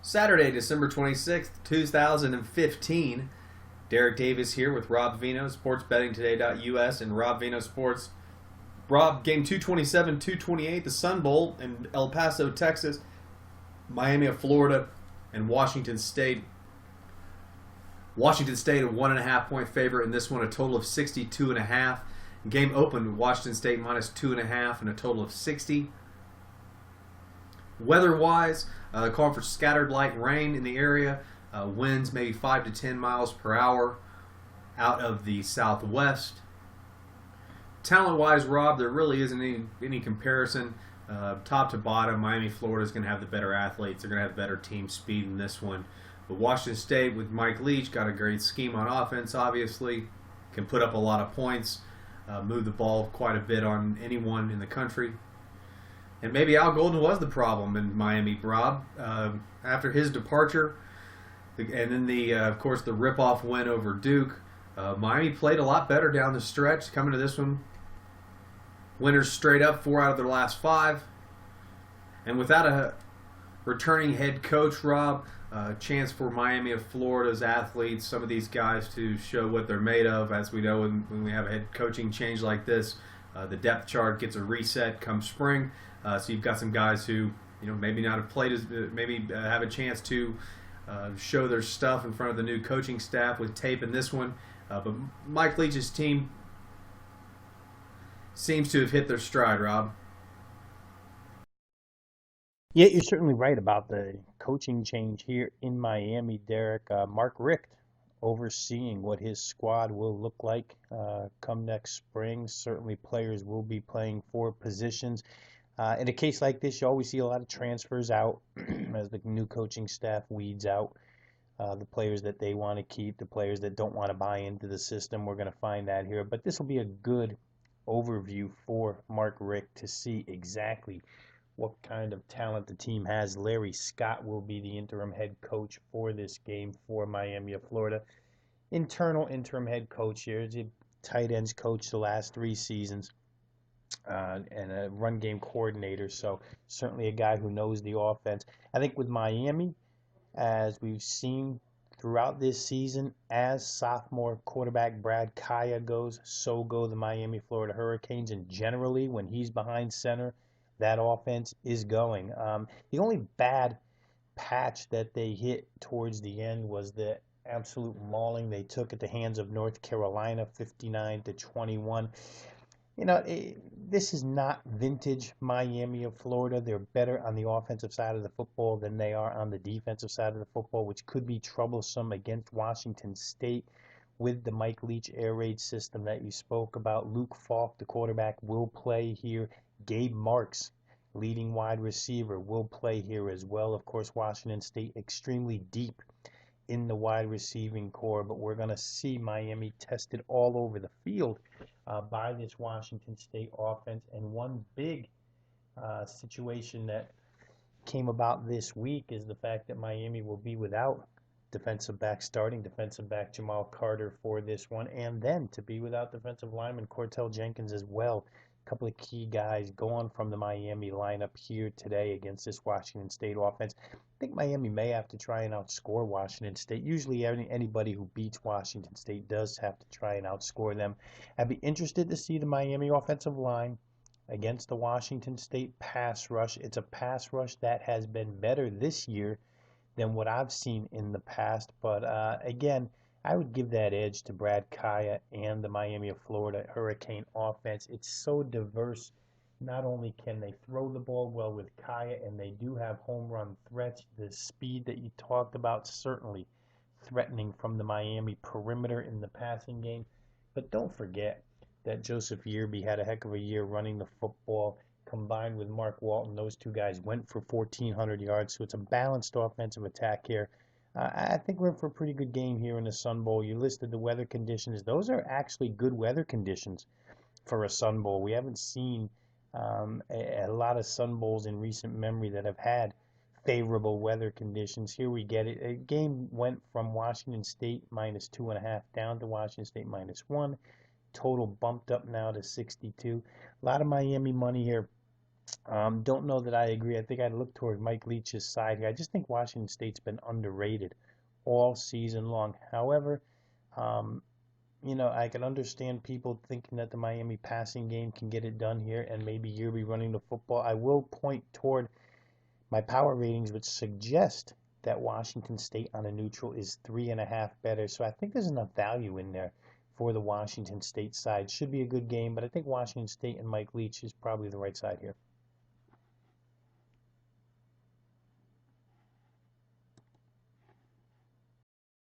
Saturday, December 26th, 2015. Derek Davis here with Rob Vino, sportsbettingtoday.us, and Rob Vino Sports. Rob, game 227, 228, the Sun Bowl in El Paso, Texas, Miami of Florida, and Washington State. Washington State a 1.5 point favorite in this one, a total of 62.5. Game opened Washington State minus 2.5 and a total of 60. Weather-wise, calling for scattered light rain in the area. Winds maybe 5 to 10 miles per hour out of the southwest. Talent-wise, Rob, there really isn't any comparison. Top to bottom, Miami, Florida is going to have the better athletes. They're going to have better team speed in this one. But Washington State with Mike Leach got a great scheme on offense, obviously. Can put up a lot of points, move the ball quite a bit on anyone in the country. And maybe Al Golden was the problem in Miami, Rob. After his departure, and then of course, the rip-off win over Duke, Miami played a lot better down the stretch. Coming to this one, winners straight up, 4 out of their last 5. And without a returning head coach, Rob, chance for Miami of Florida's athletes, some of these guys to show what they're made of. As we know, when we have a head coaching change like this, the depth chart gets a reset come spring. So you've got some guys who, maybe not have played as, maybe have a chance to show their stuff in front of the new coaching staff with tape in this one. But Mike Leach's team seems to have hit their stride, Rob. Yeah, you're certainly right about the coaching change here in Miami, Derek. Mark Richt overseeing what his squad will look like come next spring. Certainly players will be playing for positions. In a case like this, you always see a lot of transfers out as the new coaching staff weeds out the players that they want to keep, the players that don't want to buy into the system. We're going to find that here. But this will be a good overview for Mark Richt to see exactly what kind of talent the team has. Larry Scott will be the interim head coach for this game for Miami of Florida. Interim head coach here. He's a tight ends coach the last 3 seasons. And a run game coordinator, so certainly a guy who knows the offense. I think with Miami, as we've seen throughout this season, as sophomore quarterback Brad Kaaya goes, so go the Miami, Florida Hurricanes, and generally when he's behind center, that offense is going. The only bad patch that they hit towards the end was the absolute mauling they took at the hands of North Carolina, 59-21. This is not vintage Miami of Florida. They're better on the offensive side of the football than they are on the defensive side of the football, which could be troublesome against Washington State with the Mike Leach air raid system that you spoke about. Luke Falk, the quarterback, will play here. Gabe Marks, leading wide receiver, will play here as well. Of course, Washington State extremely deep in the wide receiving core, but we're going to see Miami tested all over the field by this Washington State offense. And one big situation that came about this week is the fact that Miami will be without starting defensive back Jamal Carter for this one, and then to be without defensive lineman Cortel Jenkins as well. A couple of key guys going from the Miami lineup here today against this Washington State offense. I think Miami may have to try and outscore Washington State. Usually anybody who beats Washington State does have to try and outscore them. I'd be interested to see the Miami offensive line against the Washington State pass rush. It's a pass rush that has been better this year than what I've seen in the past. But again, I would give that edge to Brad Kaaya and the Miami of Florida Hurricane offense. It's so diverse. Not only can they throw the ball well with Kaaya, and they do have home run threats, the speed that you talked about certainly threatening from the Miami perimeter in the passing game. But don't forget that Joseph Yearby had a heck of a year running the football. Combined with Mark Walton, those two guys went for 1,400 yards. So it's a balanced offensive attack here. I think we're in for a pretty good game here in the Sun Bowl. You listed the weather conditions. Those are actually good weather conditions for a Sun Bowl. We haven't seen a lot of Sun Bowls in recent memory that have had favorable weather conditions. Here we get it. A game went from Washington State minus 2.5 down to Washington State -1. Total bumped up now to 62. A lot of Miami money here. Don't know that I agree. I think I'd look toward Mike Leach's side here. I just think Washington State's been underrated all season long. However, um, I can understand people thinking that the Miami passing game can get it done here and maybe you'll be running the football. I will point toward my power ratings, which suggest that Washington State on a neutral is 3.5 better. So I think there's enough value in there for the Washington State side. Should be a good game, but I think Washington State and Mike Leach is probably the right side here.